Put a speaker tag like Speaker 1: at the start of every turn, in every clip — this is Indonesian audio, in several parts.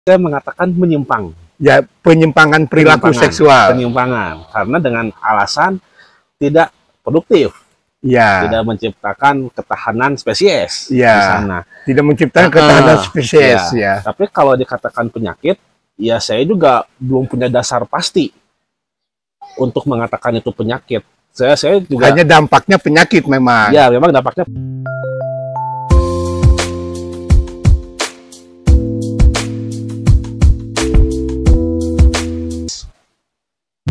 Speaker 1: saya mengatakan menyimpang.
Speaker 2: Ya, penyimpangan perilaku seksual.
Speaker 1: Penyimpangan karena dengan alasan tidak produktif.
Speaker 2: Ya.
Speaker 1: Tidak menciptakan ketahanan spesies
Speaker 2: ya.
Speaker 1: di sana.
Speaker 2: Tidak menciptakan ketahanan spesies ya.
Speaker 1: Tapi kalau dikatakan penyakit, ya saya juga belum punya dasar pasti untuk mengatakan itu penyakit. Saya juga
Speaker 2: hanya dampaknya penyakit memang.
Speaker 1: Ya, memang dampaknya.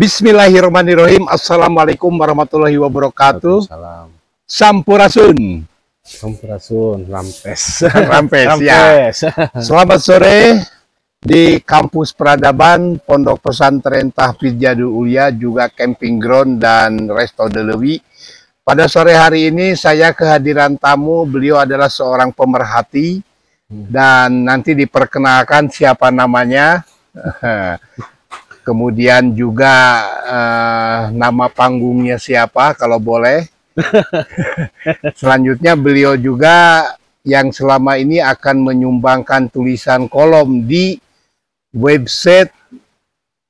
Speaker 2: Bismillahirrahmanirrahim. Assalamualaikum warahmatullahi wabarakatuh. Sampurasun.
Speaker 1: Sampurasun. Rampes.
Speaker 2: Rampes ya. Selamat sore di Kampus Peradaban, Pondok Pesantren Tahfidz Jadul Ulia, juga Camping Ground dan Resto Delewi. Pada sore hari ini saya kehadiran tamu. Beliau adalah seorang pemerhati dan nanti diperkenalkan siapa namanya. Kemudian juga nama panggungnya siapa kalau boleh. Selanjutnya beliau juga yang selama ini akan menyumbangkan tulisan kolom di website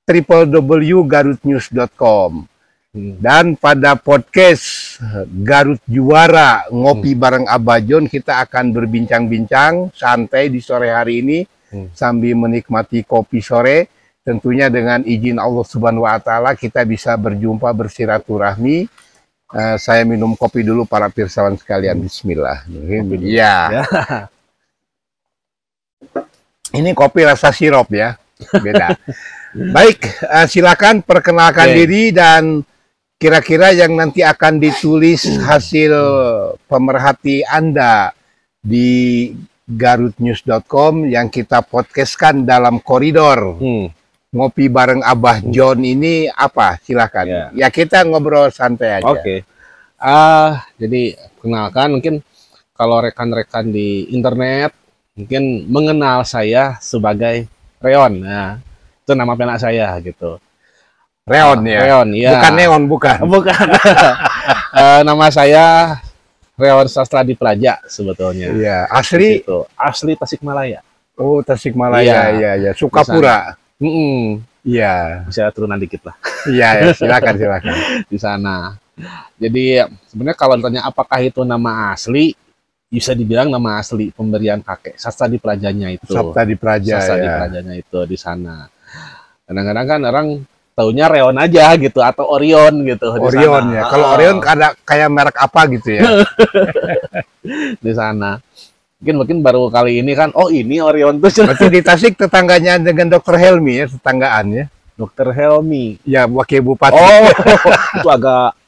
Speaker 2: www.garutnews.com. Dan pada podcast Garut Juara Ngopi Bareng Abah John, kita akan berbincang-bincang santai di sore hari ini sambil menikmati kopi sore. Tentunya dengan izin Allah Subhanahu wa Ta'ala kita bisa berjumpa bersiraturahmi. Saya minum kopi dulu para pirsawan sekalian. Bismillah. Ya. Ini kopi rasa sirup ya. Beda. Baik, silakan perkenalkan diri dan kira-kira yang nanti akan ditulis hasil pemerhati Anda di garutnews.com yang kita podcastkan dalam koridor. Ngopi bareng Abah John ini apa? Silakan. Ya kita ngobrol santai aja.
Speaker 1: Oke. Jadi kenalkan, mungkin kalau rekan-rekan di internet mungkin mengenal saya sebagai Reon. Nah, itu nama pena saya gitu.
Speaker 2: Reon ya.
Speaker 1: Reon ya.
Speaker 2: Bukan neon, bukan.
Speaker 1: Bukan. Nama saya Reon Sastra di Praja sebetulnya.
Speaker 2: Iya. Asli?
Speaker 1: Asli Tasikmalaya.
Speaker 2: Oh, Tasikmalaya. Iya. Sukapura. Iya.
Speaker 1: Bisa turunan dikit lah.
Speaker 2: Iya, silakan.
Speaker 1: Di sana. Jadi sebenarnya kalau ditanya apakah itu nama asli, bisa dibilang nama asli pemberian kakek. Sastra di Prajanya itu.
Speaker 2: Sastra di Praja.
Speaker 1: Sastra di Prajanya itu di sana. Kadang-kadang kan orang taunya Reon aja gitu atau Orion gitu.
Speaker 2: Orion ya. Kalau Orion ada kayak merek apa gitu ya?
Speaker 1: Di sana. Mungkin baru kali ini kan, oh ini Orion tuh.
Speaker 2: Berarti di Tasik tetangganya dengan Dr. Helmi ya, tetanggaan ya?
Speaker 1: Dr. Helmi.
Speaker 2: Ya, wakil bupati.
Speaker 1: Oh, itu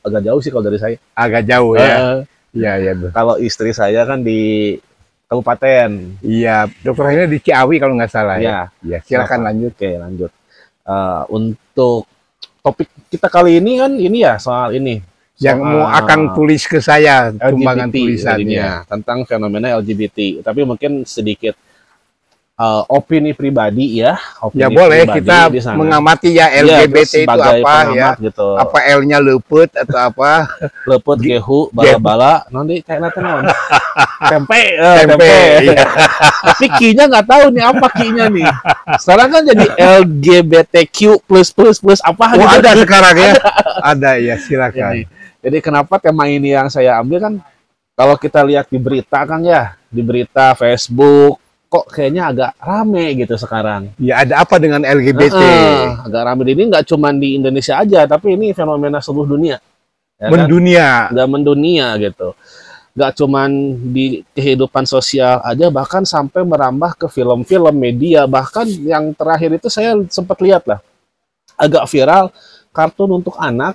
Speaker 1: agak jauh sih kalau dari saya.
Speaker 2: Agak jauh ya? Iya.
Speaker 1: Kalau istri saya kan di kabupaten.
Speaker 2: Iya, Dr. Helmi di Ciawi kalau nggak salah
Speaker 1: ya.
Speaker 2: Ya, silakan lanjut.
Speaker 1: Oke, lanjut. Untuk topik kita kali ini kan ini ya, soal ini.
Speaker 2: Yang mau akan tulis ke saya sumbangan tulisannya
Speaker 1: tentang fenomena LGBT, tapi mungkin sedikit opini pribadi ya.
Speaker 2: Ya boleh kita mengamati ya LGBT itu apa ya? Gitu. Apa L-nya lepet atau apa?
Speaker 1: Lepet, gehu, bala-bala, nanti kayak naon. Tempe.
Speaker 2: Iya.
Speaker 1: Tapi Q-nya nggak tahu nih apa Q-nya nih. Sekarang kan jadi LGBTQ plus apa?
Speaker 2: Oh, gitu. Ada sekarang ya? Ada ya, silakan.
Speaker 1: Jadi kenapa tema ini yang saya ambil kan, kalau kita lihat di berita kan ya, di berita Facebook, kok kayaknya agak rame gitu sekarang.
Speaker 2: Ya ada apa dengan LGBT?
Speaker 1: Agak rame ini nggak cuma di Indonesia aja, tapi ini fenomena seluruh dunia. Ya
Speaker 2: mendunia.
Speaker 1: Kan? Nggak mendunia gitu. Nggak cuma di kehidupan sosial aja, bahkan sampai merambah ke film-film, media. Bahkan yang terakhir itu saya sempat lihat lah, agak viral, kartun untuk anak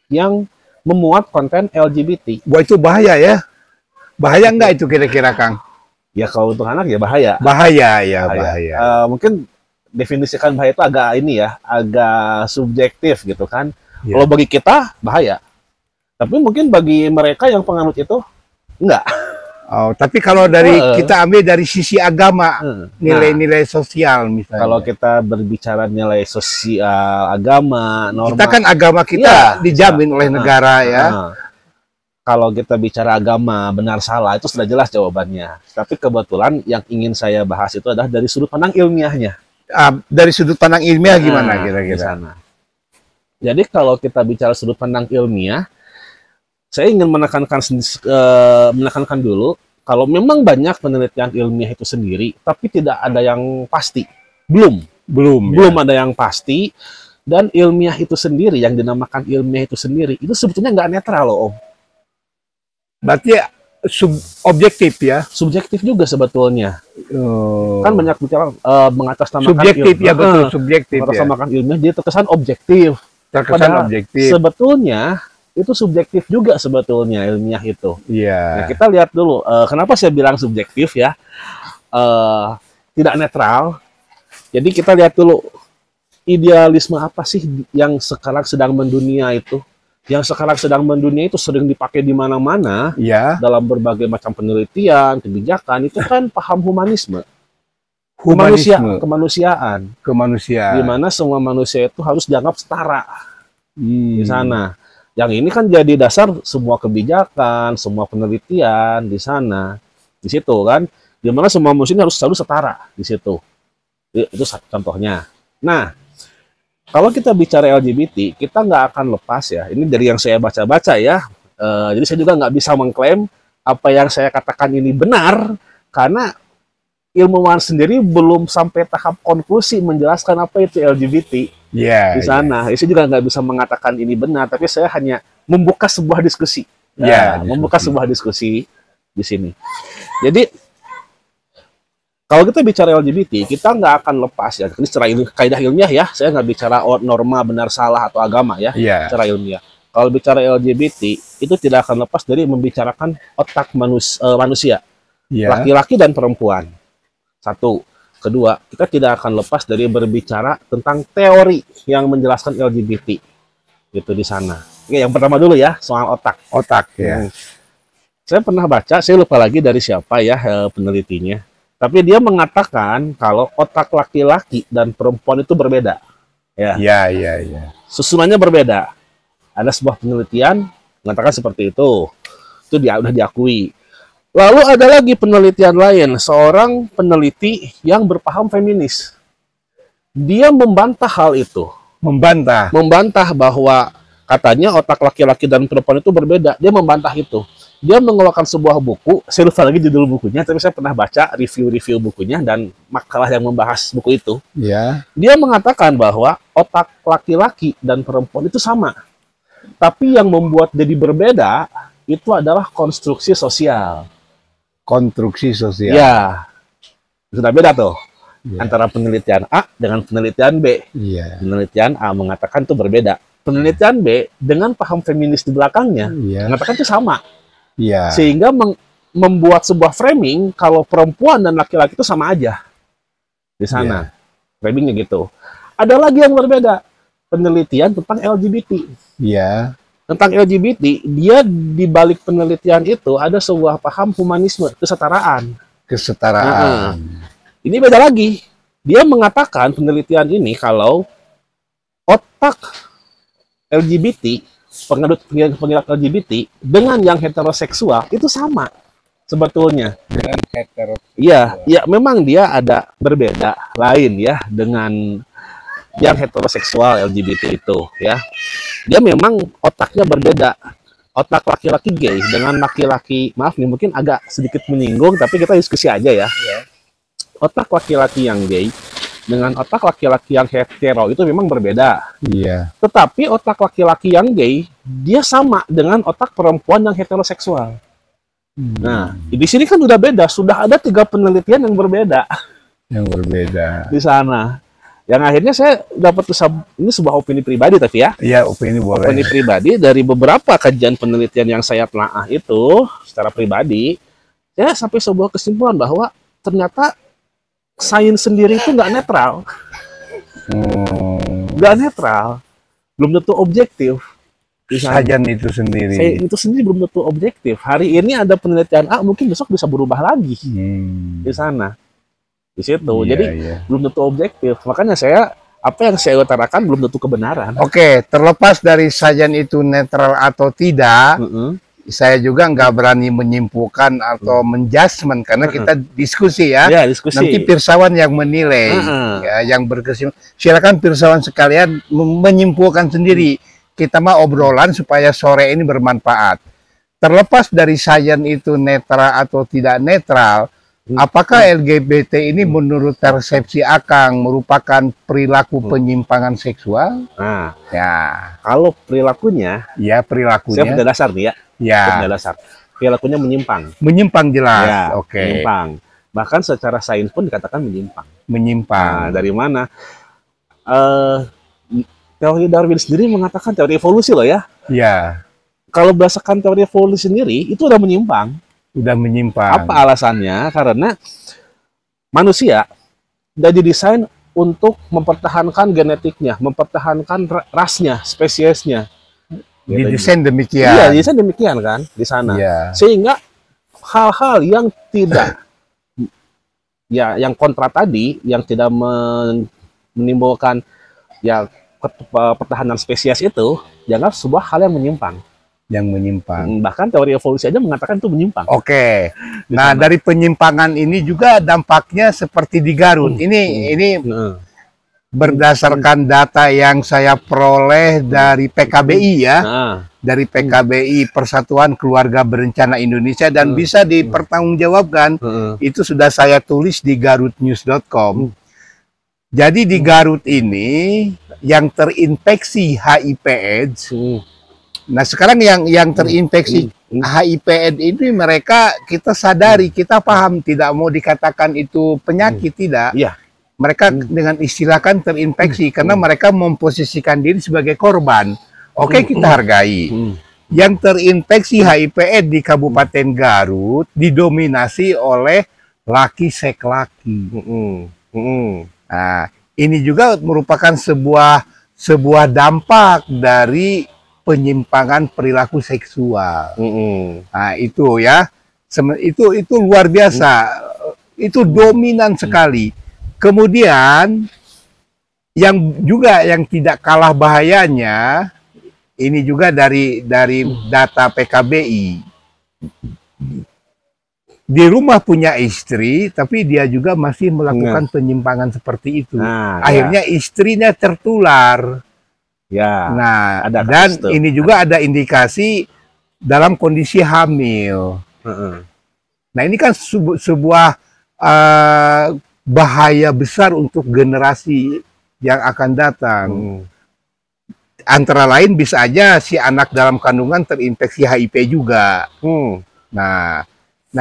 Speaker 1: yang memuat konten LGBT.
Speaker 2: Wah, itu bahaya ya? Bahaya nggak itu kira-kira, Kang?
Speaker 1: Ya kalau untuk anak ya bahaya.
Speaker 2: Bahaya.
Speaker 1: Mungkin definisikan bahaya itu agak ini ya, agak subjektif gitu kan. Ya. Kalau bagi kita bahaya. Tapi mungkin bagi mereka yang penganut itu enggak.
Speaker 2: Oh, tapi kalau dari kita ambil dari sisi agama, nilai-nilai sosial misalnya.
Speaker 1: Kalau kita berbicara nilai sosial, agama, norma.
Speaker 2: Kita kan agama kita dijamin oleh negara ya.
Speaker 1: Kalau kita bicara agama, benar salah itu sudah jelas jawabannya. Tapi kebetulan yang ingin saya bahas itu adalah dari sudut pandang ilmiahnya.
Speaker 2: dari sudut pandang ilmiah gimana
Speaker 1: di
Speaker 2: kira-kira?
Speaker 1: sana. Jadi kalau kita bicara sudut pandang ilmiah, saya ingin menekankan dulu kalau memang banyak penelitian ilmiah itu sendiri, tapi tidak ada yang pasti. Belum ada yang pasti, dan ilmiah itu sendiri yang dinamakan ilmiah itu sendiri itu sebetulnya nggak netral loh, Om.
Speaker 2: Berarti objektif ya?
Speaker 1: Subjektif juga sebetulnya. Kan banyak bicara mengatasnamakan
Speaker 2: subjektif
Speaker 1: ilmiah.
Speaker 2: Ya betul, subjektif ya.
Speaker 1: Mengatasnamakan ilmiah jadi terkesan objektif.
Speaker 2: Terkesan objektif.
Speaker 1: Sebetulnya itu subjektif juga sebetulnya ilmiah itu.
Speaker 2: Iya.
Speaker 1: Nah, kita lihat dulu kenapa saya bilang subjektif ya, tidak netral. Jadi kita lihat dulu idealisme apa sih yang sekarang sedang mendunia itu. Yang sekarang sedang mendunia itu sering dipakai di mana-mana
Speaker 2: Ya.
Speaker 1: dalam berbagai macam penelitian, kebijakan, itu kan paham humanisme. Kemanusiaan. Di mana semua manusia itu harus dianggap setara di sana. Yang ini kan jadi dasar semua kebijakan, semua penelitian di sana, di situ kan. Di mana semua manusia harus selalu setara di situ. Itu contohnya. Nah, kalau kita bicara LGBT, kita nggak akan lepas ya. Ini dari yang saya baca-baca ya. Jadi saya juga nggak bisa mengklaim apa yang saya katakan ini benar, karena ilmuwan sendiri belum sampai tahap konklusi menjelaskan apa itu LGBT di sana. Saya juga nggak bisa mengatakan ini benar, tapi saya hanya membuka sebuah diskusi. Membuka sebuah diskusi di sini. Jadi kalau kita bicara LGBT, kita nggak akan lepas ya. Ini secara kaidah ilmiah ya. Saya nggak bicara norma benar salah atau agama ya. Secara ilmiah. Kalau bicara LGBT, itu tidak akan lepas dari membicarakan otak manusia. Laki-laki dan perempuan. Satu. Kedua, kita tidak akan lepas dari berbicara tentang teori yang menjelaskan LGBT. Gitu di sana. Oke, yang pertama dulu ya, soal otak.
Speaker 2: Otak ya.
Speaker 1: Saya pernah baca, saya lupa lagi dari siapa ya penelitinya. Tapi dia mengatakan kalau otak laki-laki dan perempuan itu berbeda. Ya. Susunannya berbeda. Ada sebuah penelitian mengatakan seperti itu. Itu dia udah diakui. Lalu ada lagi penelitian lain, seorang peneliti yang berpaham feminis. Dia membantah hal itu. Membantah bahwa katanya otak laki-laki dan perempuan itu berbeda. Dia membantah itu. Dia mengeluarkan sebuah buku, saya lupa lagi judul bukunya, tapi saya pernah baca review-review bukunya dan makalah yang membahas buku itu. Dia mengatakan bahwa otak laki-laki dan perempuan itu sama. Tapi yang membuat jadi berbeda, itu adalah konstruksi sosial. Ya, sudah beda tuh. Antara penelitian A dengan penelitian B. Penelitian A mengatakan itu berbeda. Penelitian B dengan paham feminis di belakangnya mengatakan itu sama. Sehingga membuat sebuah framing kalau perempuan dan laki-laki itu sama aja di sana. Framingnya gitu. Ada lagi yang berbeda, penelitian tentang LGBT. Tentang LGBT, dia di balik penelitian itu ada sebuah paham humanisme, kesetaraan. Ini beda lagi. Dia mengatakan penelitian ini kalau otak LGBT, pengidap LGBT dengan yang heteroseksual itu sama sebetulnya.
Speaker 2: Dengan heteroseksual.
Speaker 1: Iya, memang dia ada berbeda lain ya dengan yang heteroseksual LGBT itu ya. Dia memang otaknya berbeda. Otak laki-laki gay dengan laki-laki, maaf nih mungkin agak sedikit menyinggung tapi kita diskusi aja ya. Otak laki-laki yang gay dengan otak laki-laki yang hetero itu memang berbeda. Tetapi otak laki-laki yang gay dia sama dengan otak perempuan yang heteroseksual. Nah, di sini kan udah beda, sudah ada 3 penelitian yang berbeda. Di sana. Yang akhirnya saya dapat ini sebuah opini pribadi tapi ya.
Speaker 2: Opini boleh.
Speaker 1: Opini pribadi dari beberapa kajian penelitian yang saya telah itu secara pribadi, saya sampai sebuah kesimpulan bahwa ternyata sains sendiri itu nggak netral. Nggak netral. Belum tentu objektif.
Speaker 2: Kajian itu sendiri.
Speaker 1: Itu sendiri belum tentu objektif. Hari ini ada penelitian A, mungkin besok bisa berubah lagi di sana. Di situ. Jadi belum tentu objektif. Makanya apa yang saya utarakan belum tentu kebenaran.
Speaker 2: Oke, terlepas dari sajian itu netral atau tidak, saya juga nggak berani menyimpulkan atau menjudgment karena kita diskusi ya.
Speaker 1: Ya, diskusi.
Speaker 2: Nanti pirsawan yang menilai, ya, yang berkesimpulan. Silakan pirsawan sekalian menyimpulkan sendiri. Kita mah obrolan supaya sore ini bermanfaat. Terlepas dari sains itu netral atau tidak netral, apakah LGBT ini menurut persepsi Akang merupakan perilaku penyimpangan seksual?
Speaker 1: Nah,
Speaker 2: Ya,
Speaker 1: kalau perilakunya,
Speaker 2: ya
Speaker 1: saya
Speaker 2: perilakunya.
Speaker 1: punya dasar nih ya.
Speaker 2: Ya,
Speaker 1: Punya dasar. Perilakunya menyimpang.
Speaker 2: menyimpang jelas.
Speaker 1: Ya,
Speaker 2: Oke.
Speaker 1: menyimpang. Bahkan secara sains pun dikatakan menyimpang. Nah,
Speaker 2: Menyimpang.
Speaker 1: dari mana? Eh, teori Darwin sendiri mengatakan teori evolusi loh ya.
Speaker 2: Ya,
Speaker 1: Kalau berdasarkan teori evolusi sendiri, itu udah menyimpang.
Speaker 2: udah menyimpang.
Speaker 1: Apa alasannya? Karena manusia udah didesain untuk mempertahankan genetiknya, mempertahankan rasnya, spesiesnya.
Speaker 2: Didesain
Speaker 1: Iya,
Speaker 2: demikian.
Speaker 1: desain demikian kan di sana.
Speaker 2: Iya.
Speaker 1: Sehingga hal-hal yang tidak ya yang kontra tadi, yang tidak menimbulkan ya pertahanan spesies itu dianggap sebuah hal yang menyimpang.
Speaker 2: Yang menyimpang.
Speaker 1: Bahkan teori evolusi aja mengatakan itu menyimpang.
Speaker 2: Oke.
Speaker 1: Di
Speaker 2: Nah,
Speaker 1: sana.
Speaker 2: dari penyimpangan ini juga dampaknya seperti di Garut. Ini
Speaker 1: Nah,
Speaker 2: berdasarkan data yang saya peroleh dari PKBI ya.
Speaker 1: nah,
Speaker 2: Dari PKBI Persatuan Keluarga Berencana Indonesia dan bisa dipertanggungjawabkan. Itu sudah saya tulis di garutnews.com. Jadi di Garut ini yang terinfeksi HIV/AIDS. Nah, sekarang yang terinfeksi HIV/AIDS ini mereka kita sadari, kita paham, tidak mau dikatakan itu penyakit, tidak.
Speaker 1: Iya.
Speaker 2: Mereka dengan istilahkan terinfeksi karena mereka memposisikan diri sebagai korban. Oke, kita hargai. Yang terinfeksi HIV/AIDS di Kabupaten Garut didominasi oleh laki seks laki. Nah, ini juga merupakan sebuah dampak dari penyimpangan perilaku seksual. Nah, itu ya. Itu luar biasa. Itu dominan sekali. Kemudian yang tidak kalah bahayanya ini juga dari data PKBI. Di rumah punya istri, tapi dia juga masih melakukan penyimpangan seperti itu.
Speaker 1: Nah,
Speaker 2: akhirnya istrinya tertular.
Speaker 1: ya.
Speaker 2: Nah,
Speaker 1: Ada
Speaker 2: dan
Speaker 1: kasus tuh.
Speaker 2: ini juga ada indikasi dalam kondisi hamil. Nah, ini kan sebuah bahaya besar untuk generasi yang akan datang. Antara lain bisa aja si anak dalam kandungan terinfeksi HIV juga. Nah,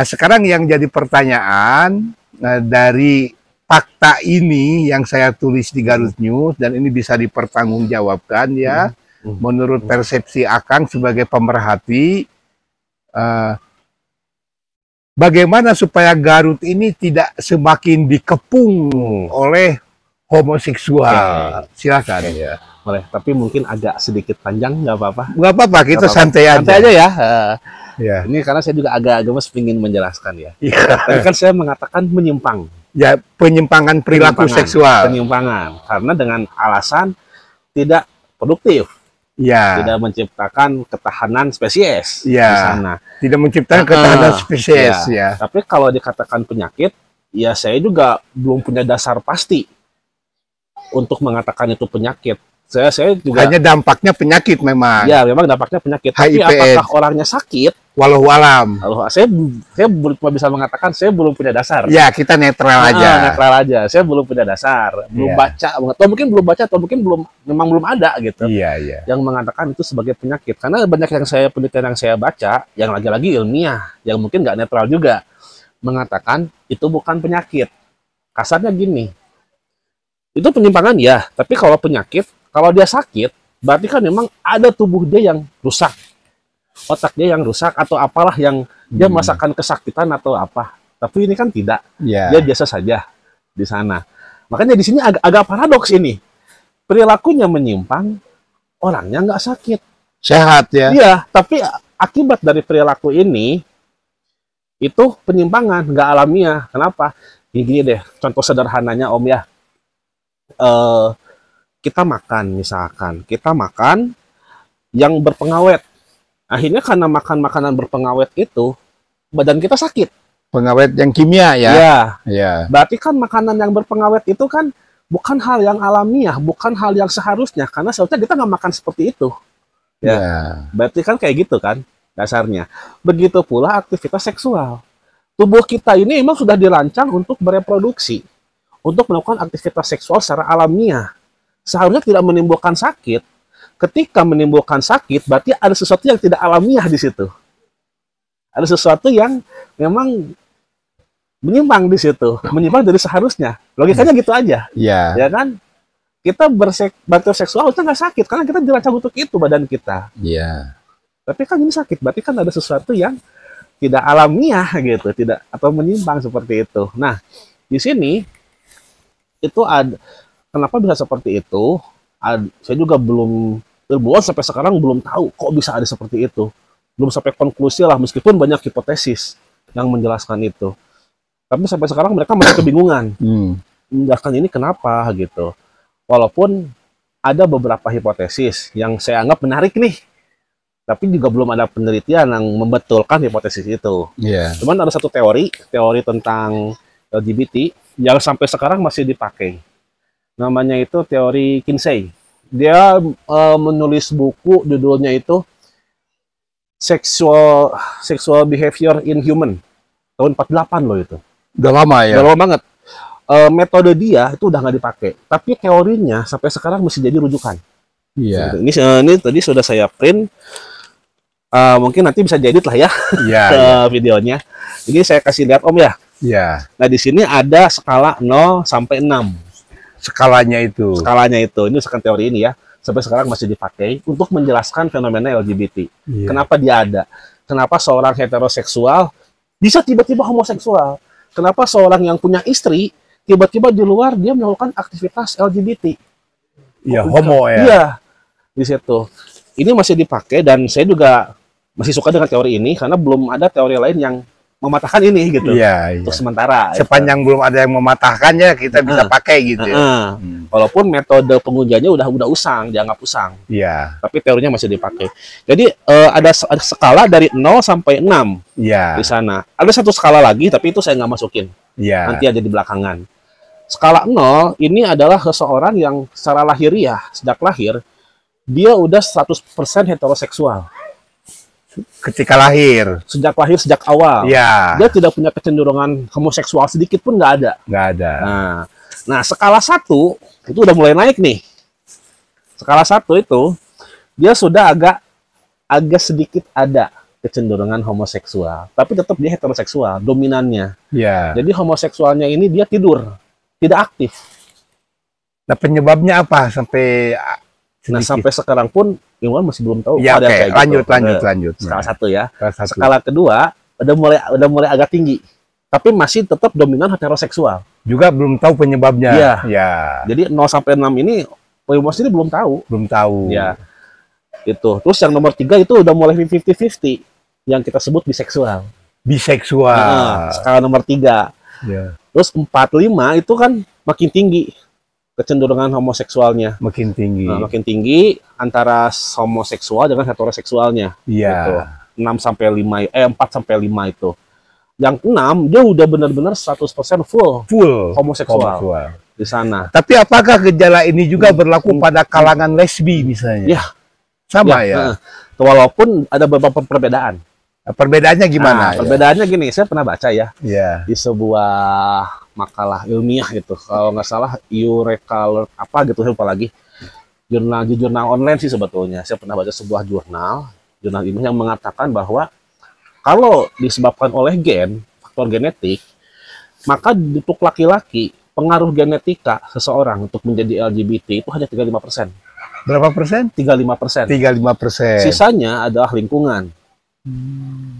Speaker 2: sekarang yang jadi pertanyaan dari fakta ini yang saya tulis di Garut News dan ini bisa dipertanggungjawabkan ya, menurut persepsi Akang sebagai pemerhati, bagaimana supaya Garut ini tidak semakin dikepung oleh homoseksual? Silakan ya.
Speaker 1: Boleh, tapi mungkin agak sedikit panjang, nggak apa-apa.
Speaker 2: Nggak apa-apa, kita
Speaker 1: Nggak apa-apa.
Speaker 2: santai aja.
Speaker 1: Santai aja ya.
Speaker 2: Ya.
Speaker 1: Ini karena saya juga agak gemes ingin menjelaskan ya.
Speaker 2: Iya.
Speaker 1: Tapi kan saya mengatakan menyimpang.
Speaker 2: Ya, penyimpangan perilaku seksual.
Speaker 1: Penyimpangan. Karena dengan alasan tidak produktif.
Speaker 2: Ya.
Speaker 1: Tidak menciptakan ketahanan spesies
Speaker 2: Ya.
Speaker 1: di sana.
Speaker 2: Tidak menciptakan ketahanan spesies ya.
Speaker 1: Tapi kalau dikatakan penyakit, ya saya juga belum punya dasar pasti untuk mengatakan itu penyakit. Saya juga
Speaker 2: Hanya dampaknya penyakit memang.
Speaker 1: ya memang dampaknya penyakit. Tapi
Speaker 2: HIV/AIDS.
Speaker 1: apakah orangnya sakit?
Speaker 2: Walau alam.
Speaker 1: Kalau saya belum cuma bisa mengatakan saya belum punya dasar.
Speaker 2: Ya, kita netral aja.
Speaker 1: Netral aja. Saya belum punya dasar, belum
Speaker 2: Iya.
Speaker 1: baca, atau mungkin belum baca, atau mungkin memang belum ada gitu.
Speaker 2: Iya, iya.
Speaker 1: Yang mengatakan itu sebagai penyakit. Karena banyak penelitian yang saya baca, yang lagi-lagi ilmiah, yang mungkin nggak netral juga, mengatakan itu bukan penyakit. Kasarnya gini, itu penyimpangan ya, tapi kalau penyakit, kalau dia sakit, berarti kan memang ada tubuh dia yang rusak. Otak dia yang rusak atau apalah yang dia merasakan kesakitan atau apa. Tapi ini kan tidak.
Speaker 2: Ya.
Speaker 1: Dia biasa saja di sana. Makanya di sini agak paradoks ini. Perilakunya menyimpang, orangnya nggak sakit.
Speaker 2: Sehat ya.
Speaker 1: Iya, tapi akibat dari perilaku ini, itu penyimpangan, nggak alamiah. Kenapa? Gini deh, contoh sederhananya Om ya. Kita makan misalkan, kita makan yang berpengawet Akhirnya karena makan makanan berpengawet itu, badan kita sakit.
Speaker 2: Pengawet yang kimia ya.
Speaker 1: Ya,
Speaker 2: Ya.
Speaker 1: berarti kan makanan yang berpengawet itu kan bukan hal yang alamiah, bukan hal yang seharusnya, karena seharusnya kita nggak makan seperti itu. Ya,
Speaker 2: Ya.
Speaker 1: berarti kan kayak gitu kan dasarnya. Begitu pula aktivitas seksual. Tubuh kita ini memang sudah dirancang untuk bereproduksi, untuk melakukan aktivitas seksual secara alamiah. Seharusnya tidak menimbulkan sakit. Ketika menimbulkan sakit, berarti ada sesuatu yang tidak alamiah di situ. Ada sesuatu yang memang menyimpang di situ, menyimpang dari seharusnya. Logikanya gitu aja,
Speaker 2: Ya.
Speaker 1: ya kan? Kita beraktivitas seksual itu nggak sakit, karena kita dirancang untuk itu badan kita.
Speaker 2: Ya.
Speaker 1: Tapi kan ini sakit, berarti kan ada sesuatu yang tidak alamiah gitu, tidak atau menyimpang seperti itu. Nah, di sini itu ada kenapa bisa seperti itu? Saya juga belum ilmuwan sampai sekarang belum tahu kok bisa ada seperti itu. Belum sampai konklusi lah, meskipun banyak hipotesis yang menjelaskan itu. Tapi sampai sekarang mereka masih kebingungan menjelaskan ini kenapa gitu. Walaupun ada beberapa hipotesis yang saya anggap menarik nih, tapi juga belum ada penelitian yang membetulkan hipotesis itu.
Speaker 2: Ya.
Speaker 1: Cuman ada satu teori tentang LGBT yang sampai sekarang masih dipakai. Namanya itu teori Kinsey. Dia menulis buku, judulnya itu Sexual Behavior in Human. Tahun 48 loh itu.
Speaker 2: Udah lama ya.
Speaker 1: Udah lama banget. Metode dia itu udah nggak dipakai. Tapi teorinya sampai sekarang masih jadi rujukan.
Speaker 2: Iya.
Speaker 1: Ini tadi sudah saya print. Mungkin nanti bisa diedit lah ya,
Speaker 2: Iya.
Speaker 1: videonya. Ini saya kasih lihat Om ya.
Speaker 2: Iya.
Speaker 1: Nah di sini ada skala 0 sampai 6.
Speaker 2: Skalanya itu.
Speaker 1: Skalanya itu. Ini misalkan teori ini ya. Sampai sekarang masih dipakai untuk menjelaskan fenomena LGBT.
Speaker 2: Iya.
Speaker 1: Kenapa dia ada? Kenapa seorang heteroseksual bisa tiba-tiba homoseksual? Kenapa seorang yang punya istri tiba-tiba di luar dia melakukan aktivitas LGBT?
Speaker 2: Iya, homo ya.
Speaker 1: Iya, di situ. Ini masih dipakai dan saya juga masih suka dengan teori ini karena belum ada teori lain yang mematahkan ini gitu.
Speaker 2: Iya,
Speaker 1: Untuk
Speaker 2: iya.
Speaker 1: sementara.
Speaker 2: Sepanjang belum ada yang mematahkannya, kita bisa pakai gitu. Ya.
Speaker 1: Walaupun metode pengujiannya udah usang, dianggap usang.
Speaker 2: Iya.
Speaker 1: Tapi teorinya masih dipakai. Jadi ada skala dari 0 sampai 6
Speaker 2: Iya.
Speaker 1: di sana. Ada satu skala lagi, tapi itu saya nggak masukin.
Speaker 2: Iya.
Speaker 1: Nanti aja di belakangan. Skala 0 ini adalah seseorang yang secara lahiriah, sejak lahir, dia udah 100% heteroseksual.
Speaker 2: Ketika lahir.
Speaker 1: Sejak lahir, sejak awal.
Speaker 2: Iya.
Speaker 1: Dia tidak punya kecenderungan homoseksual sedikit pun nggak ada.
Speaker 2: Nggak ada.
Speaker 1: Nah, skala 1 itu udah mulai naik nih. Skala 1 itu dia sudah agak sedikit ada kecenderungan homoseksual, tapi tetap dia heteroseksual dominannya.
Speaker 2: Iya.
Speaker 1: Jadi homoseksualnya ini dia tidur, tidak aktif.
Speaker 2: Nah, penyebabnya apa sampai
Speaker 1: Nah,
Speaker 2: sedikit?
Speaker 1: sampai sekarang pun ilmuwan masih belum tahu.
Speaker 2: Ya,
Speaker 1: ada
Speaker 2: oke.
Speaker 1: kayak
Speaker 2: Lanjut,
Speaker 1: gitu.
Speaker 2: lanjut.
Speaker 1: Skala 1 ya.
Speaker 2: Kelas satu.
Speaker 1: Skala kedua udah mulai agak tinggi, tapi masih tetap dominan heteroseksual.
Speaker 2: Juga belum tahu penyebabnya.
Speaker 1: Iya.
Speaker 2: Ya.
Speaker 1: Jadi 0 sampai 6 ini ilmuwan sendiri belum tahu.
Speaker 2: Belum tahu.
Speaker 1: Ya. Itu. Terus yang nomor 3 itu udah mulai 50-50 yang kita sebut biseksual.
Speaker 2: Biseksual.
Speaker 1: Nah, skala nomor 3.
Speaker 2: Ya.
Speaker 1: Terus 4-5 itu kan makin tinggi kecenderungan homoseksualnya.
Speaker 2: Makin tinggi.
Speaker 1: Nah, makin tinggi antara homoseksual dengan heteroseksualnya.
Speaker 2: Iya.
Speaker 1: Gitu. 4 sampai 5 itu. Yang 6 dia udah benar-benar 100% full
Speaker 2: Full
Speaker 1: homoseksual di sana.
Speaker 2: Tapi apakah gejala ini juga berlaku pada kalangan lesbi misalnya?
Speaker 1: Ya,
Speaker 2: Sama ya.
Speaker 1: Walaupun ada beberapa perbedaan.
Speaker 2: Perbedaannya gimana?
Speaker 1: Nah, perbedaannya gini, saya pernah baca ya
Speaker 2: Ya.
Speaker 1: di sebuah makalah ilmiah gitu, kalau nggak salah Eureka apa gitu, saya lupa lagi. Jurnal online sih sebetulnya. Saya pernah baca sebuah jurnal ilmiah yang mengatakan bahwa kalau disebabkan oleh faktor genetik, maka untuk laki-laki pengaruh genetika seseorang untuk menjadi LGBT itu hanya 35%.
Speaker 2: Berapa persen?
Speaker 1: 35%.
Speaker 2: 35%.
Speaker 1: Sisanya adalah lingkungan.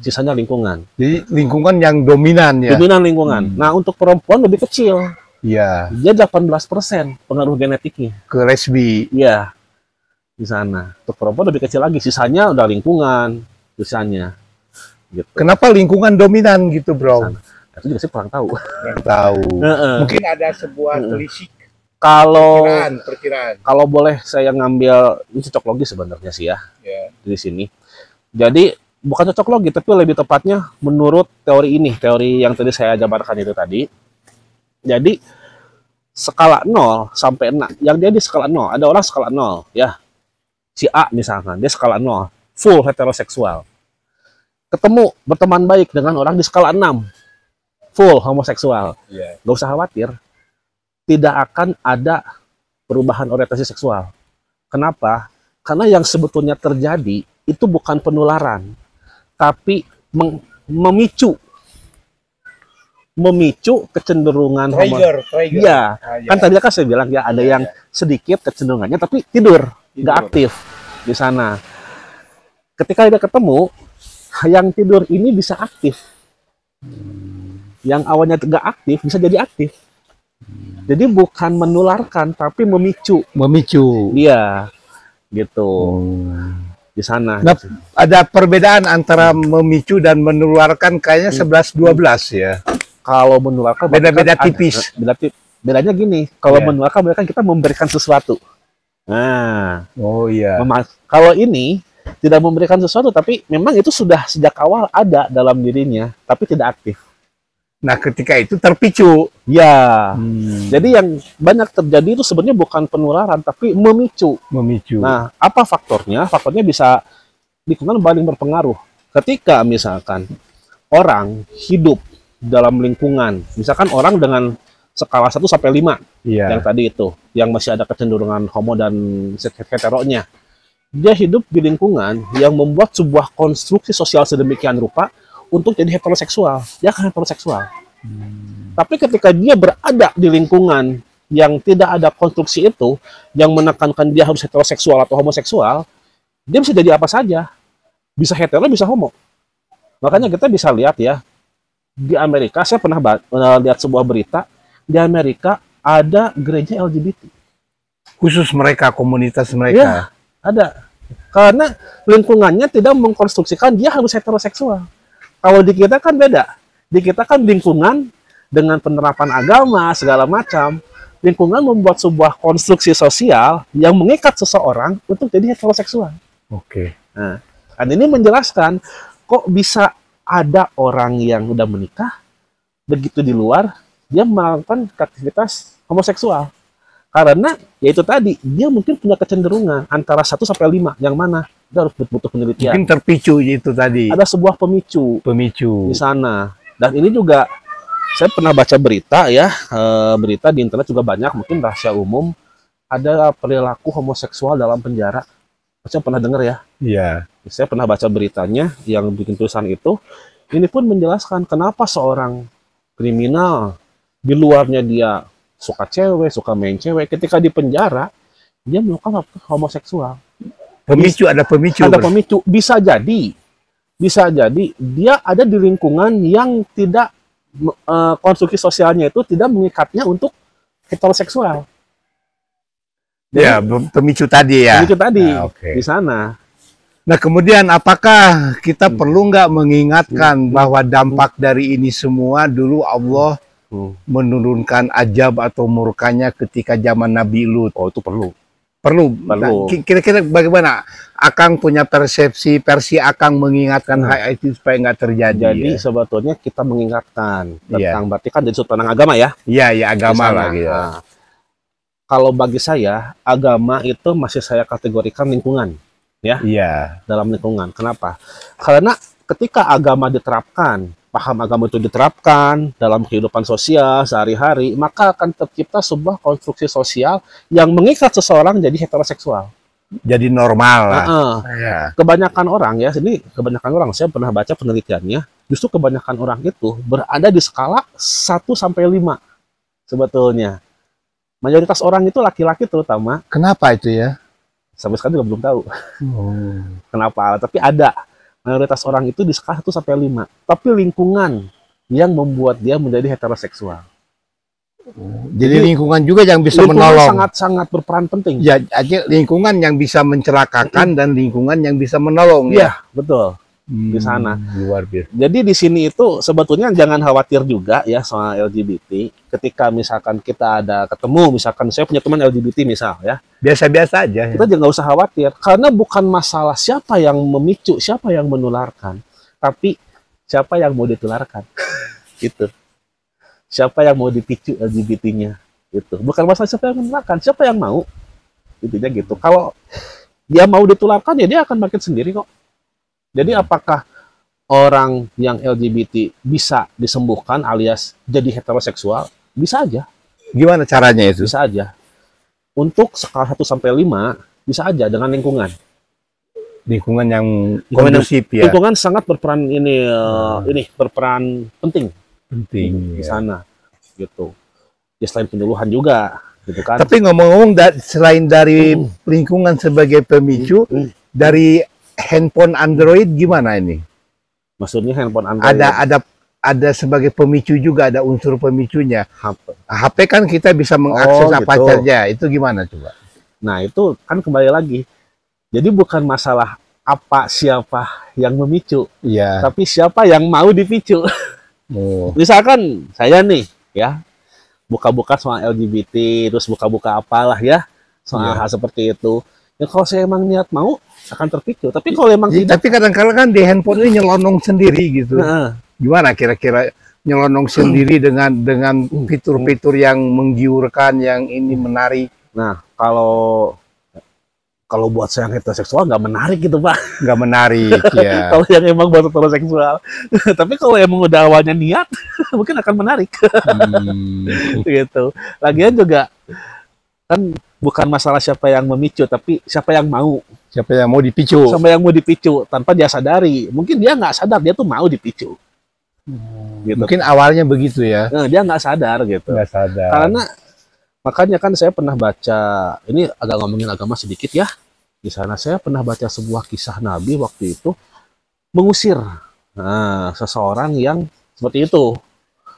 Speaker 1: Sisanya lingkungan.
Speaker 2: Jadi lingkungan yang dominan ya.
Speaker 1: Dominan lingkungan. Nah, untuk perempuan lebih kecil.
Speaker 2: Iya.
Speaker 1: Dia 18% pengaruh genetiknya.
Speaker 2: Ke lesbi.
Speaker 1: Iya. Di sana. Untuk perempuan lebih kecil lagi. Sisanya udah lingkungan. Sisanya. Gitu.
Speaker 2: Kenapa lingkungan dominan gitu, bro?
Speaker 1: Sana. Itu juga sih kurang tahu.
Speaker 2: Nggak tahu. Mungkin ada sebuah telisik
Speaker 1: Kalau
Speaker 2: perkiraan.
Speaker 1: kalau boleh saya ngambil, ini cocok logis sebenarnya sih ya
Speaker 2: Ya.
Speaker 1: di sini. Jadi bukan cocok logi, tapi lebih tepatnya menurut teori ini, teori yang tadi saya jabarkan itu tadi. Jadi skala 0 sampai 6, yang dia di skala 0, ada orang skala 0 ya. Si A misalkan, dia skala 0, full heteroseksual. Ketemu berteman baik dengan orang di skala 6, full homoseksual. Gak usah khawatir, tidak akan ada perubahan orientasi seksual. Kenapa? Karena yang sebetulnya terjadi itu bukan penularan, tapi memicu kecenderungan
Speaker 2: Trigger.
Speaker 1: Iya, kan tadi kan saya bilang ya ada yang sedikit kecenderungannya tapi tidur, nggak aktif di sana. Ketika dia ketemu, yang tidur ini bisa aktif, yang awalnya nggak aktif bisa jadi aktif. Jadi bukan menularkan tapi memicu. Iya, gitu. Di sana.
Speaker 2: Nah, ada perbedaan antara memicu dan menularkan kayaknya 11-12 ya.
Speaker 1: Kalau menularkan
Speaker 2: beda-beda tipis.
Speaker 1: Bedanya gini, kalau menularkan berarti kan kita memberikan sesuatu. Nah, kalau ini tidak memberikan sesuatu, tapi memang itu sudah sejak awal ada dalam dirinya, tapi tidak aktif.
Speaker 2: Nah, ketika itu terpicu.
Speaker 1: Ya, jadi yang banyak terjadi itu sebenarnya bukan penularan, tapi memicu. Nah, apa faktornya? Faktornya bisa lingkungan paling berpengaruh. Ketika misalkan orang hidup dalam lingkungan, misalkan orang dengan skala 1 sampai 5, yang tadi itu, yang masih ada kecenderungan homo dan heteronya, dia hidup di lingkungan yang membuat sebuah konstruksi sosial sedemikian rupa untuk jadi heteroseksual, dia akan heteroseksual. Tapi ketika dia berada di lingkungan yang tidak ada konstruksi itu, yang menekankan dia harus heteroseksual atau homoseksual, dia bisa jadi apa saja, bisa hetero, bisa homo. Makanya kita bisa lihat ya, di Amerika, saya pernah lihat sebuah berita, di Amerika ada gereja LGBT.
Speaker 2: Khusus mereka, komunitas mereka.
Speaker 1: Ya, ada. Karena lingkungannya tidak mengkonstruksikan dia harus heteroseksual. Kalau di kita kan beda. Di kita kan lingkungan dengan penerapan agama, segala macam. Lingkungan membuat sebuah konstruksi sosial yang mengikat seseorang untuk jadi heteroseksual. Nah, dan ini menjelaskan kok bisa ada orang yang udah menikah, begitu di luar, dia melakukan aktivitas homoseksual. Karena, ya itu tadi, dia mungkin punya kecenderungan antara 1 sampai 5, yang mana? Dia harus butuh penelitian.
Speaker 2: Mungkin terpicu itu tadi.
Speaker 1: Ada sebuah pemicu di sana. Dan ini juga, saya pernah baca berita ya, berita di internet juga banyak, mungkin rahasia umum, ada perilaku homoseksual dalam penjara. Saya pernah dengar ya.
Speaker 2: Iya.
Speaker 1: Saya pernah baca beritanya, yang bikin tulisan itu, ini pun menjelaskan kenapa seorang kriminal, di luarnya dia suka cewek, suka main cewek, ketika di penjara, dia melakukan homoseksual.
Speaker 2: Ada pemicu.
Speaker 1: Bisa jadi dia ada di lingkungan yang tidak konstruksi sosialnya itu tidak mengikatnya untuk heteroseksual. Jadi,
Speaker 2: ya, pemicu tadi ya.
Speaker 1: Di sana.
Speaker 2: Nah, kemudian apakah kita perlu nggak mengingatkan bahwa dampak dari ini semua dulu Allah menurunkan azab atau murkanya ketika zaman Nabi Lut?
Speaker 1: Oh, itu perlu.
Speaker 2: Nah, kira-kira bagaimana Akang punya versi Akang mengingatkan hal itu supaya nggak terjadi?
Speaker 1: Jadi sebetulnya kita mengingatkan tentang berarti kan dari sudut pandang agama ya?
Speaker 2: Iya, agama lagi.
Speaker 1: Nah, kalau bagi saya agama itu masih saya kategorikan lingkungan, ya? Iya. Dalam lingkungan. Kenapa? Karena ketika agama diterapkan, paham agama itu diterapkan dalam kehidupan sosial sehari-hari, maka akan tercipta sebuah konstruksi sosial yang mengikat seseorang jadi heteroseksual.
Speaker 2: Jadi normal lah.
Speaker 1: Kebanyakan orang ya, kebanyakan orang, saya pernah baca penelitiannya, justru kebanyakan orang itu berada di skala 1 sampai 5 sebetulnya. Mayoritas orang itu laki-laki terutama.
Speaker 2: Kenapa itu ya?
Speaker 1: Sampai sekarang juga belum tahu. Kenapa? Tapi ada. Mayoritas orang itu di skala 1 sampai 5. Tapi lingkungan yang membuat dia menjadi heteroseksual.
Speaker 2: Jadi lingkungan juga yang bisa menolong.
Speaker 1: Sangat-sangat berperan penting.
Speaker 2: Ya, lingkungan yang bisa mencelakakan dan lingkungan yang bisa menolong.
Speaker 1: Iya, betul. di sana.
Speaker 2: Luar biasa.
Speaker 1: Jadi di sini itu sebetulnya jangan khawatir juga ya soal LGBT. Ketika misalkan kita ada ketemu, misalkan saya punya teman LGBT misal ya,
Speaker 2: Biasa-biasa aja.
Speaker 1: kita jangan usah khawatir karena bukan masalah siapa yang memicu, siapa yang menularkan, tapi siapa yang mau ditularkan. Gitu. Siapa yang mau dipicu LGBT-nya. Gitu. Bukan masalah siapa yang menularkan, siapa yang mau. Intinya gitu. Kalau dia mau ditularkan ya dia akan makin sendiri kok. Jadi apakah orang yang LGBT bisa disembuhkan alias jadi heteroseksual? Bisa aja,
Speaker 2: Gimana caranya itu?
Speaker 1: bisa aja. Untuk skala 1 sampai 5 bisa aja dengan lingkungan.
Speaker 2: Lingkungan yang
Speaker 1: Lingkungan
Speaker 2: kondusif ya.
Speaker 1: Lingkungan sangat berperan ini berperan penting
Speaker 2: Penting.
Speaker 1: di
Speaker 2: Ya.
Speaker 1: sana gitu. Ya selain penyuluhan juga gitu kan.
Speaker 2: Tapi ngomong-ngomong, selain dari lingkungan sebagai pemicu, dari handphone Android gimana ini?
Speaker 1: Maksudnya handphone Android
Speaker 2: Ada sebagai pemicu juga, ada unsur pemicunya.
Speaker 1: HP.
Speaker 2: HP kan kita bisa mengakses
Speaker 1: Oh,
Speaker 2: apa
Speaker 1: gitu.
Speaker 2: saja. Itu gimana coba?
Speaker 1: Nah, itu kan kembali lagi. Jadi bukan masalah apa siapa yang memicu,
Speaker 2: Iya.
Speaker 1: tapi siapa yang mau dipicu.
Speaker 2: Oh.
Speaker 1: Misalkan saya nih ya buka-buka soal LGBT, terus buka-buka apalah ya soal
Speaker 2: Iya.
Speaker 1: hal seperti itu. Ya kalau saya emang niat mau akan terpicu. Tapi kalau emang
Speaker 2: Jadi,
Speaker 1: tidak,
Speaker 2: tapi kadang-kadang kan di handphone ini nyelonong sendiri gitu.
Speaker 1: nah,
Speaker 2: Gimana kira-kira nyelonong sendiri dengan fitur-fitur yang menggiurkan, yang ini menarik,
Speaker 1: nah kalau buat saya yang heteroseksual nggak menarik gitu Pak.
Speaker 2: nggak menarik ya.
Speaker 1: Kalau yang emang buat heteroseksual. Tapi kalau emang udah awalnya niat, mungkin akan menarik gitu. Lagian juga kan bukan masalah siapa yang memicu, tapi siapa yang mau.
Speaker 2: Siapa yang mau dipicu?
Speaker 1: Sama yang mau dipicu tanpa dia sadari. Mungkin dia nggak sadar dia tuh mau dipicu. Gitu.
Speaker 2: Mungkin awalnya begitu ya.
Speaker 1: Nah, dia nggak sadar gitu.
Speaker 2: Nggak sadar.
Speaker 1: Karena makanya kan saya pernah baca, ini agak ngomongin agama sedikit ya. Di sana saya pernah baca sebuah kisah Nabi waktu itu mengusir seseorang yang seperti itu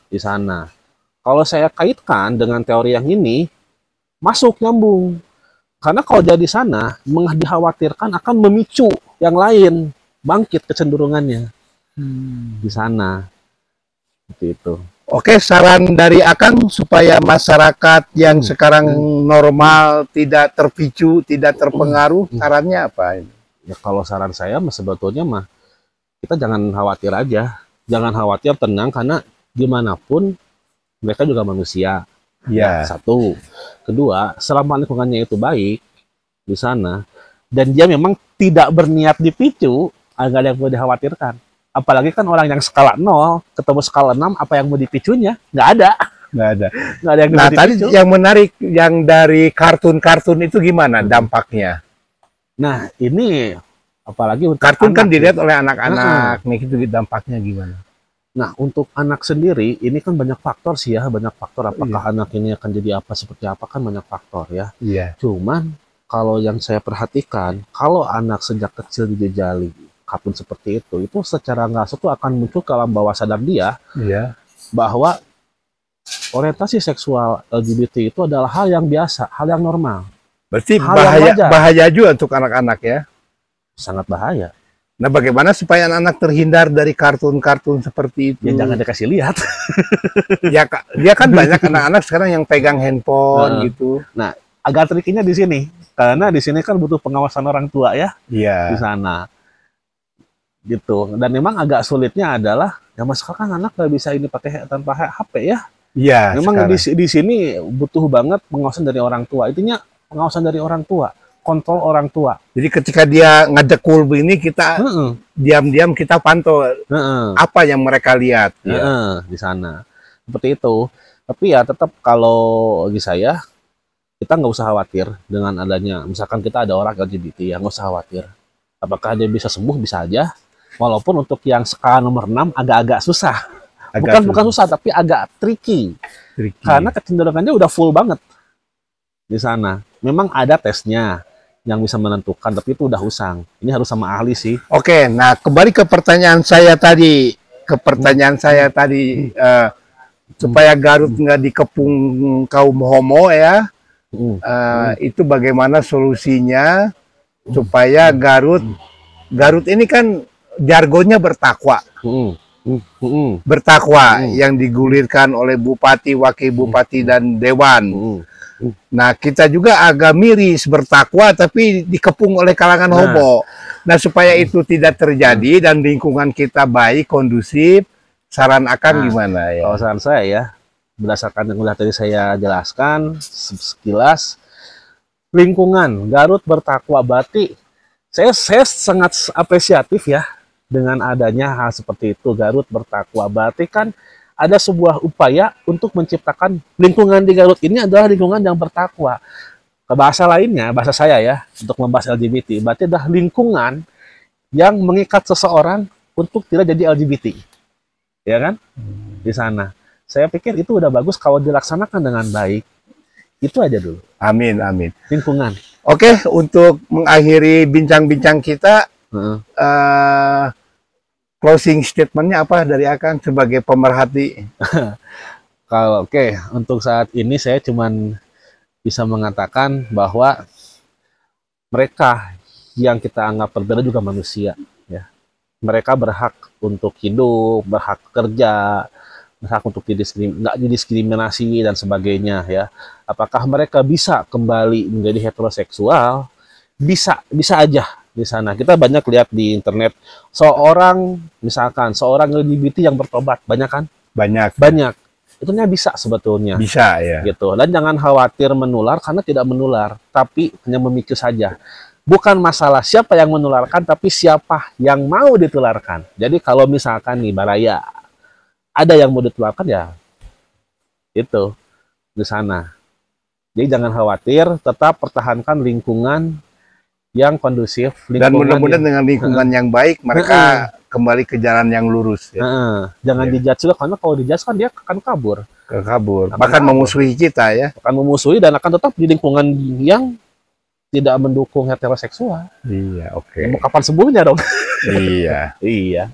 Speaker 1: di sana. Kalau saya kaitkan dengan teori yang ini, masuk nyambung. Karena kalau jadi sana, dikhawatirkan akan memicu yang lain bangkit kecenderungannya di sana. Seperti itu.
Speaker 2: Oke, saran dari Akang supaya masyarakat yang sekarang normal tidak terpicu, tidak terpengaruh, sarannya apa?
Speaker 1: Ya kalau saran saya sebetulnya mah kita jangan khawatir aja. Jangan khawatir, tenang karena gimana pun mereka juga manusia.
Speaker 2: Ya.
Speaker 1: Satu. Kedua, selama lingkungannya itu baik di sana dan dia memang tidak berniat dipicu, agak ada yang perlu dikhawatirkan. Apalagi kan orang yang skala 0 ketemu skala 6, apa yang mau dipicunya? Nggak ada.
Speaker 2: Nggak ada.
Speaker 1: Nggak ada yang
Speaker 2: Nah,
Speaker 1: mau
Speaker 2: tadi
Speaker 1: dipicu.
Speaker 2: yang menarik, yang dari kartun-kartun itu gimana dampaknya?
Speaker 1: Nah, ini apalagi untuk
Speaker 2: Kartun kan
Speaker 1: anak,
Speaker 2: dilihat oleh anak-anak, nih itu dampaknya gimana?
Speaker 1: Nah, untuk anak sendiri, ini kan banyak faktor sih ya, banyak faktor. Apakah anak ini akan jadi apa, seperti apa, kan banyak faktor ya.
Speaker 2: Iya.
Speaker 1: Cuman, kalau yang saya perhatikan, kalau anak sejak kecil dijejali kartun seperti itu secara nggak langsung akan muncul ke alam bawah sadar dia
Speaker 2: Iya.
Speaker 1: bahwa orientasi seksual LGBT itu adalah hal yang biasa, hal yang normal.
Speaker 2: Berarti
Speaker 1: Hal yang wajar.
Speaker 2: bahaya juga untuk anak-anak ya.
Speaker 1: Sangat bahaya.
Speaker 2: Nah, bagaimana supaya anak-anak terhindar dari kartun-kartun seperti itu?
Speaker 1: Ya jangan dikasih lihat.
Speaker 2: Ya, dia kan banyak anak-anak sekarang yang pegang handphone gitu.
Speaker 1: Nah, agak trikinya di sini. Karena di sini kan butuh pengawasan orang tua ya di
Speaker 2: Iya.
Speaker 1: sana. Gitu. Dan memang agak sulitnya adalah ya sekarang kan anak nggak bisa ini pakai tanpa HP ya.
Speaker 2: Iya.
Speaker 1: Memang
Speaker 2: sekarang.
Speaker 1: di sini butuh banget pengawasan dari orang tua. Intinya pengawasan dari orang tua, kontrol orang tua.
Speaker 2: Jadi ketika dia ngedekul begini, kita
Speaker 1: Heeh,
Speaker 2: diam-diam kita pantau
Speaker 1: heeh,
Speaker 2: apa yang mereka lihat. Ya.
Speaker 1: heeh, di sana. Seperti itu. Tapi ya tetap kalau bagi saya kita nggak usah khawatir dengan adanya. Misalkan kita ada orang LGBT, ya nggak usah khawatir. Apakah dia bisa sembuh? Bisa aja. Walaupun untuk yang skala nomor 6 agak-agak susah. Bukan susah, tapi agak tricky.
Speaker 2: tricky.
Speaker 1: Karena kecenderungannya udah full banget di sana. Memang ada tesnya yang bisa menentukan, tapi itu udah usang. Ini harus sama ahli sih.
Speaker 2: Oke, nah kembali ke pertanyaan saya tadi. Supaya Garut nggak dikepung kaum homo ya. Itu bagaimana solusinya supaya Garut ini kan jargonnya bertakwa. Bertakwa yang digulirkan oleh bupati, wakil bupati dan dewan. Nah, kita juga agak miris bertakwa tapi dikepung oleh kalangan homo. Nah, supaya itu tidak terjadi dan lingkungan kita baik, kondusif, saran akan gimana ya?
Speaker 1: Kalau saran saya ya, berdasarkan yang sudah tadi saya jelaskan sekilas, lingkungan Garut bertakwa berarti saya sangat apresiatif ya dengan adanya hal seperti itu. Garut bertakwa berarti kan ada sebuah upaya untuk menciptakan lingkungan di Garut ini adalah lingkungan yang bertakwa. Ke bahasa lainnya, bahasa saya ya, untuk membahas LGBT, berarti adalah lingkungan yang mengikat seseorang untuk tidak jadi LGBT. Ya kan? Di sana. Saya pikir itu udah bagus kalau dilaksanakan dengan baik. Itu aja dulu.
Speaker 2: Amin, amin.
Speaker 1: Lingkungan.
Speaker 2: Oke, untuk mengakhiri bincang-bincang kita, closing statementnya apa dari Akang sebagai pemerhati?
Speaker 1: Kalau untuk saat ini saya cuman bisa mengatakan bahwa mereka yang kita anggap berbeda juga manusia, ya. Mereka berhak untuk hidup, berhak kerja, berhak untuk nggak didiskriminasi dan sebagainya, ya. Apakah mereka bisa kembali menjadi heteroseksual? Bisa aja. Di sana kita banyak lihat di internet misalkan seorang LGBT yang bertobat, banyak kan? Banyak. Itunya bisa sebetulnya.
Speaker 2: Bisa ya.
Speaker 1: Gitu. Dan jangan khawatir menular karena tidak menular, tapi hanya memicu saja. Bukan masalah siapa yang menularkan, tapi siapa yang mau ditularkan. Jadi kalau misalkan nih Baraya ada yang mau ditularkan ya itu di sana. Jadi jangan khawatir, tetap pertahankan lingkungan yang kondusif,
Speaker 2: dan mudah-mudahan dengan lingkungan yang baik mereka kembali ke jalan yang lurus. Ya.
Speaker 1: Jangan dijudge juga, karena kalau dijudge kan dia akan kabur.
Speaker 2: Bahkan memusuhi kita ya.
Speaker 1: Akan memusuhi dan akan tetap di lingkungan yang tidak mendukung heteroseksual.
Speaker 2: Iya, oke.
Speaker 1: Kapan sembuhnya dong?
Speaker 2: Iya.
Speaker 1: Iya.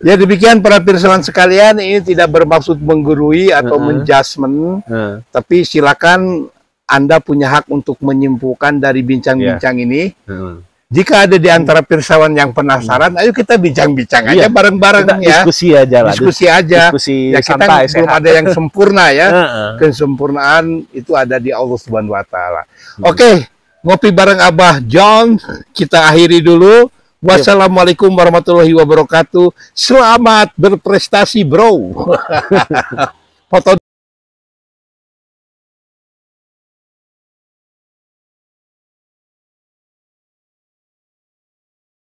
Speaker 2: Ya demikian para pirsawan sekalian, ini tidak bermaksud menggurui atau menjudgment, tapi silakan Anda punya hak untuk menyimpulkan dari bincang-bincang ini. Jika ada di antara pirsawan yang penasaran, ayo kita bincang-bincang aja bareng-bareng ya.
Speaker 1: Diskusi aja lah.
Speaker 2: Diskusi aja.
Speaker 1: Diskusi
Speaker 2: ya, kita
Speaker 1: santai,
Speaker 2: belum ada yang sempurna ya. Kesempurnaan itu ada di Allah Subhanahu wa taala. Oke, ngopi bareng Abah John. Kita akhiri dulu. Wassalamualaikum warahmatullahi wabarakatuh. Selamat berprestasi, bro. Foto